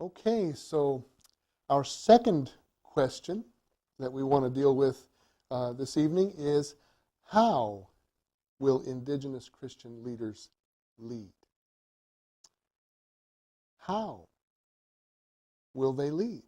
Okay, so our second question that we want to deal with this evening is, how will Indigenous Christian leaders lead? How will they lead?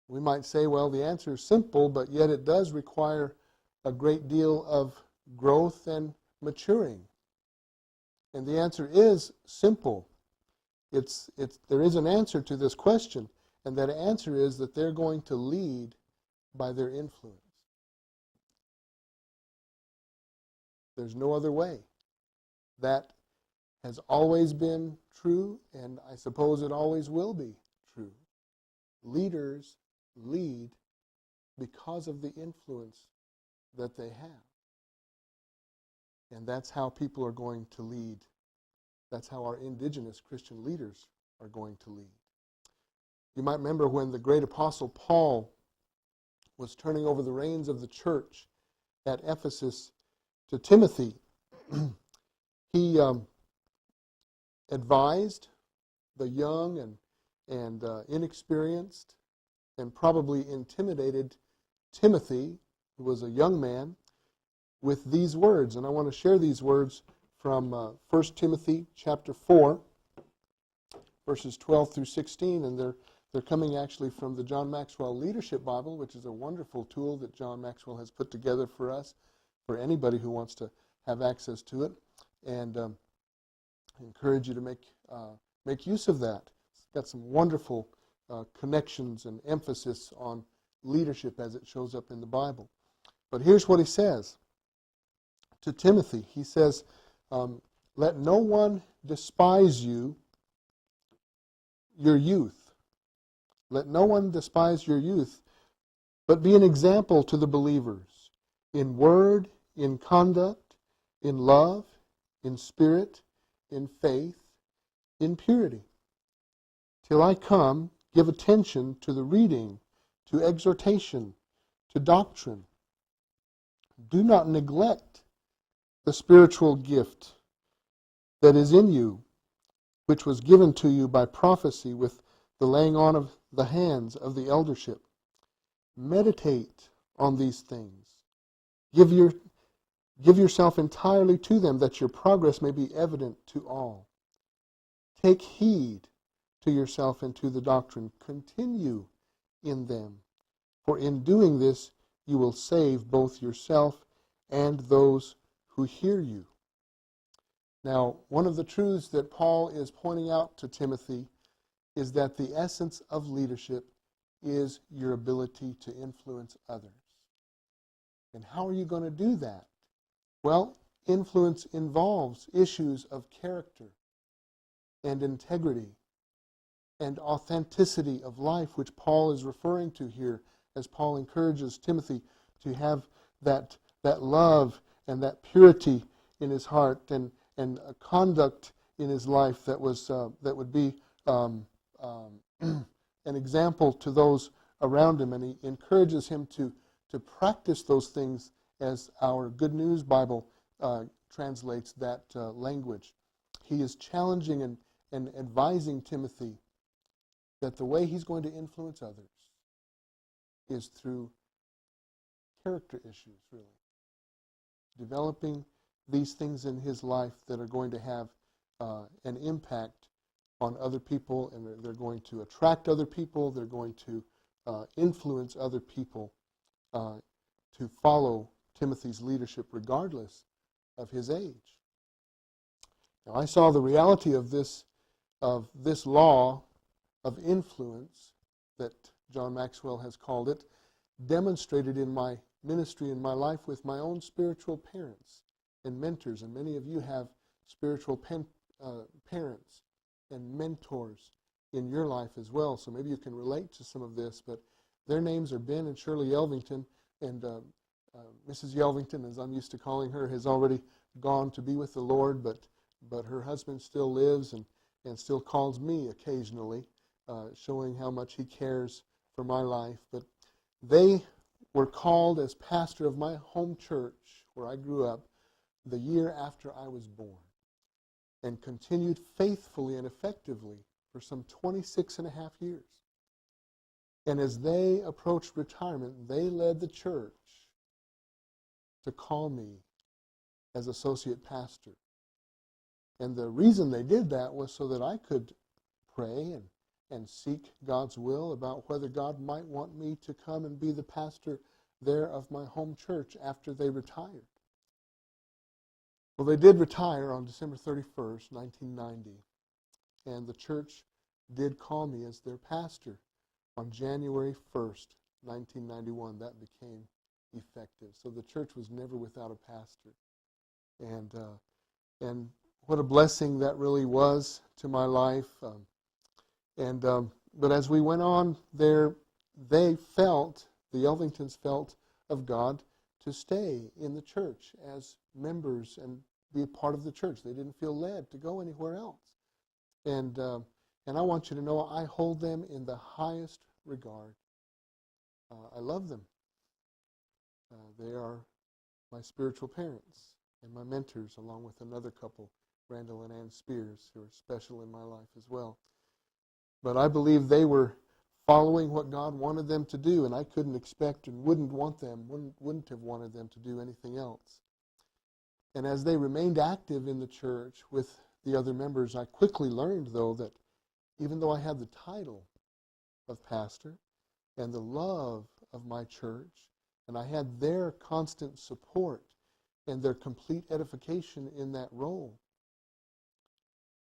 We might say, well, the answer is simple, but yet it does require a great deal of growth and maturing. And the answer is simple. There is an answer to this question, and that answer is that they're going to lead by their influence. There's no other way. That has always been true, and I suppose it always will be true. Leaders lead because of the influence that they have. And that's how people are going to lead. That's how our indigenous Christian leaders are going to lead. You might remember when the great apostle Paul was turning over the reins of the church at Ephesus to Timothy. He advised the young and inexperienced and probably intimidated Timothy, who was a young man, with these words. And I want to share these words from 1 Timothy chapter 4, verses 12 through 16, and they're coming actually from the John Maxwell Leadership Bible, which is a wonderful tool that John Maxwell has put together for us, for anybody who wants to have access to it. And I encourage you to make use of that. It's got some wonderful connections and emphasis on leadership as it shows up in the Bible. But here's what he says to Timothy. He says, let no one despise your youth. Let no one despise your youth, but be an example to the believers in word, in conduct, in love, in spirit, in faith, in purity. Till I come, give attention to the reading, to exhortation, to doctrine. Do not neglect the spiritual gift that is in you, which was given to you by prophecy with the laying on of the hands of the eldership. Meditate on these things. Give yourself entirely to them, that your progress may be evident to all. Take heed to yourself and to the doctrine. Continue in them, for in doing this you will save both yourself and those who hear you. Now, one of the truths that Paul is pointing out to Timothy is that the essence of leadership is your ability to influence others. And how are you going to do that? Well, influence involves issues of character and integrity and authenticity of life, which Paul is referring to here as Paul encourages Timothy to have that love and that purity in his heart and a conduct in his life that would be an example to those around him. And he encourages him to practice those things, as our Good News Bible translates that language. He is challenging and advising Timothy that the way he's going to influence others is through character issues, really. Developing these things in his life that are going to have an impact on other people, and they're going to attract other people, they're going to influence other people to follow Timothy's leadership regardless of his age. Now, I saw the reality of this law of influence that John Maxwell has called it, demonstrated in my ministry in my life with my own spiritual parents and mentors. And many of you have spiritual parents and mentors in your life as well. So maybe you can relate to some of this. But their names are Ben and Shirley Yelvington. And Mrs. Yelvington, as I'm used to calling her, has already gone to be with the Lord. But her husband still lives and still calls me occasionally, showing how much he cares for my life. But they were called as pastor of my home church where I grew up the year after I was born, and continued faithfully and effectively for some 26 and a half years. And as they approached retirement, they led the church to call me as associate pastor. And the reason they did that was so that I could pray and seek God's will about whether God might want me to come and be the pastor there of my home church after they retired. Well, they did retire on December 31st, 1990, and the church did call me as their pastor on January 1st, 1991. That became effective. So the church was never without a pastor. And what a blessing that really was to my life. But as we went on there, the Elvingtons felt of God to stay in the church as members and be a part of the church. They didn't feel led to go anywhere else. And I want you to know I hold them in the highest regard. I love them. They are my spiritual parents and my mentors, along with another couple, Randall and Ann Spears, who are special in my life as well. But I believe they were following what God wanted them to do, and I couldn't expect and wouldn't have wanted them to do anything else. And as they remained active in the church with the other members, I quickly learned, though, that even though I had the title of pastor and the love of my church, and I had their constant support and their complete edification in that role,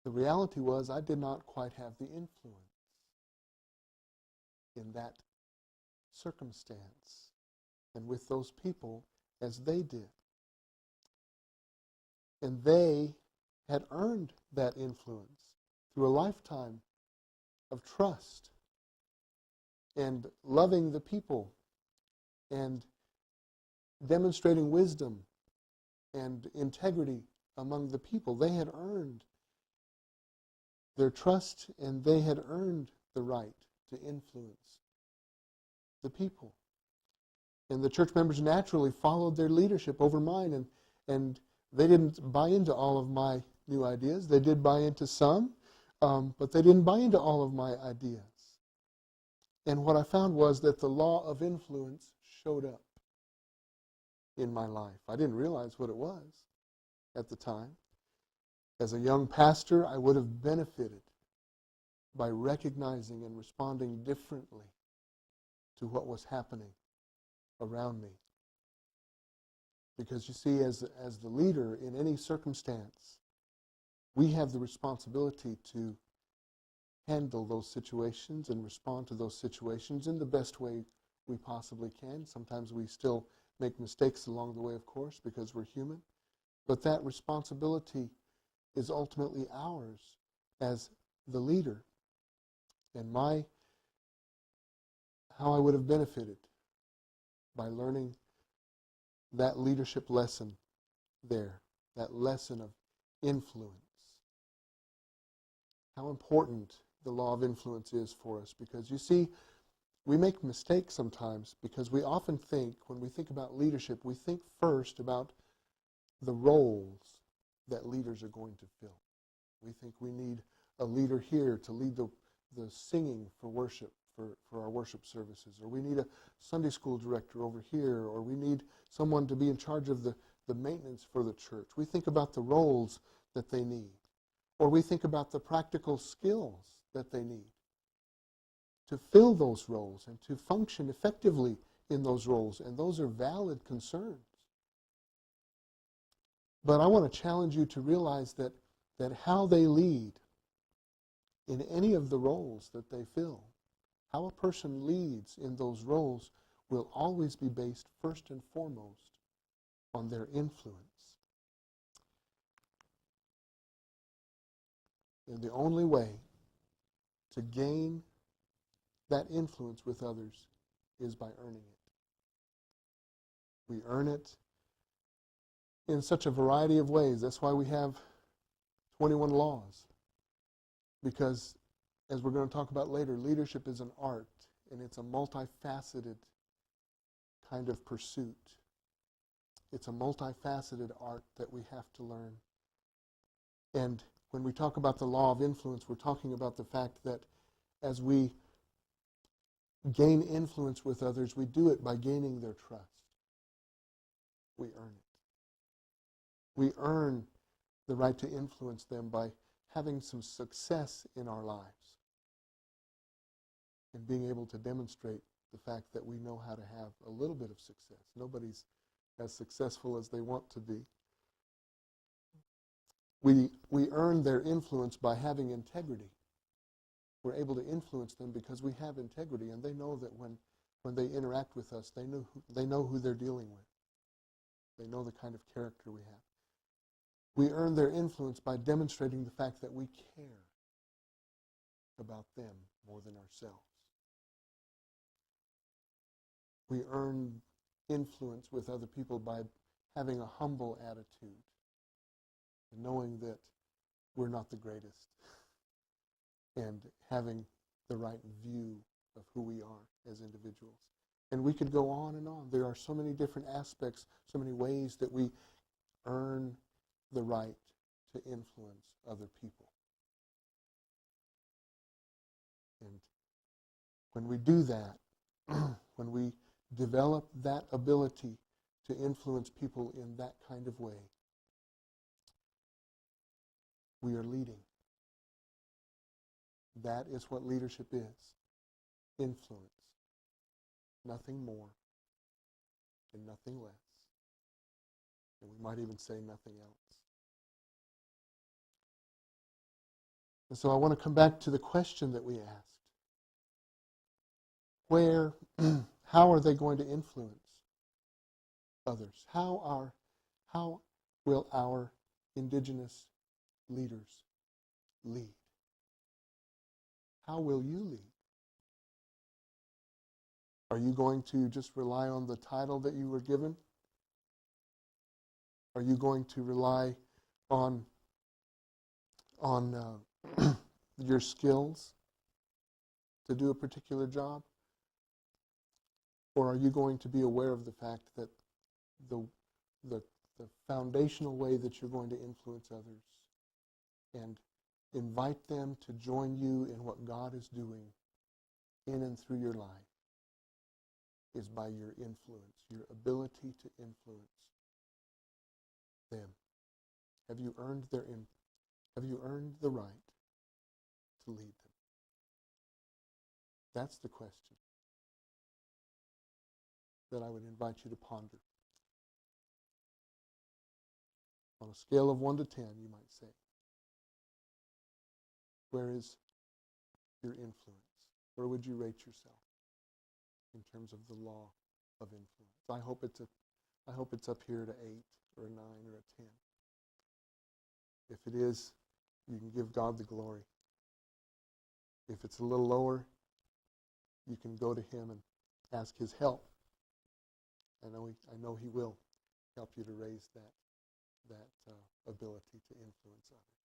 the reality was I did not quite have the influence in that circumstance and with those people as they did. And they had earned that influence through a lifetime of trust and loving the people and demonstrating wisdom and integrity among the people. They had earned their trust, and they had earned the right to influence the people. And the church members naturally followed their leadership over mine, and they didn't buy into all of my new ideas. They did buy into some, but they didn't buy into all of my ideas. And what I found was that the law of influence showed up in my life. I didn't realize what it was at the time. As a young pastor, I would have benefited by recognizing and responding differently to what was happening around me. Because you see, as the leader in any circumstance, we have the responsibility to handle those situations and respond to those situations in the best way we possibly can. Sometimes we still make mistakes along the way, of course, because we're human. But that responsibility is ultimately ours as the leader. And how I would have benefited by learning that leadership lesson there, that lesson of influence. How important the law of influence is for us, because you see, we make mistakes sometimes because we often think, when we think about leadership, we think first about the roles that leaders are going to fill. We think we need a leader here to lead the singing for worship, for our worship services, or we need a Sunday school director over here, or we need someone to be in charge of the maintenance for the church. We think about the roles that they need, or we think about the practical skills that they need to fill those roles and to function effectively in those roles, and those are valid concerns. But I want to challenge you to realize that how they lead in any of the roles that they fill, how a person leads in those roles, will always be based first and foremost on their influence. And the only way to gain that influence with others is by earning it. We earn it in such a variety of ways. That's why we have 21 laws. Because, as we're going to talk about later, leadership is an art, and it's a multifaceted kind of pursuit. It's a multifaceted art that we have to learn. And when we talk about the law of influence, we're talking about the fact that as we gain influence with others, we do it by gaining their trust. We earn it. We earn the right to influence them by having some success in our lives and being able to demonstrate the fact that we know how to have a little bit of success. Nobody's as successful as they want to be. We earn their influence by having integrity. We're able to influence them because we have integrity, and they know that when they interact with us, they know who they're dealing with. They know the kind of character we have. We earn their influence by demonstrating the fact that we care about them more than ourselves. We earn influence with other people by having a humble attitude and knowing that we're not the greatest and having the right view of who we are as individuals. And we could go on and on. There are so many different aspects, so many ways that we earn the right to influence other people. And when we do that, when we develop that ability to influence people in that kind of way, we are leading. That is what leadership is. Influence. Nothing more and nothing less. And we might even say nothing else. And so I want to come back to the question that we asked. How are they going to influence others? How will our Indigenous leaders lead? How will you lead? Are you going to just rely on the title that you were given? Are you going to rely on your skills to do a particular job? Or are you going to be aware of the fact that the foundational way that you're going to influence others and invite them to join you in what God is doing in and through your life is by your influence, your ability to influence them? Have you earned the right to lead them? That's the question that I would invite you to ponder. On a scale of 1 to 10, you might say, where is your influence? Where would you rate yourself in terms of the law of influence? I hope it's up here at 8 or a 9 or a 10. If it is, you can give God the glory. If it's a little lower, you can go to Him and ask His help. I know He will help you to raise that ability to influence others.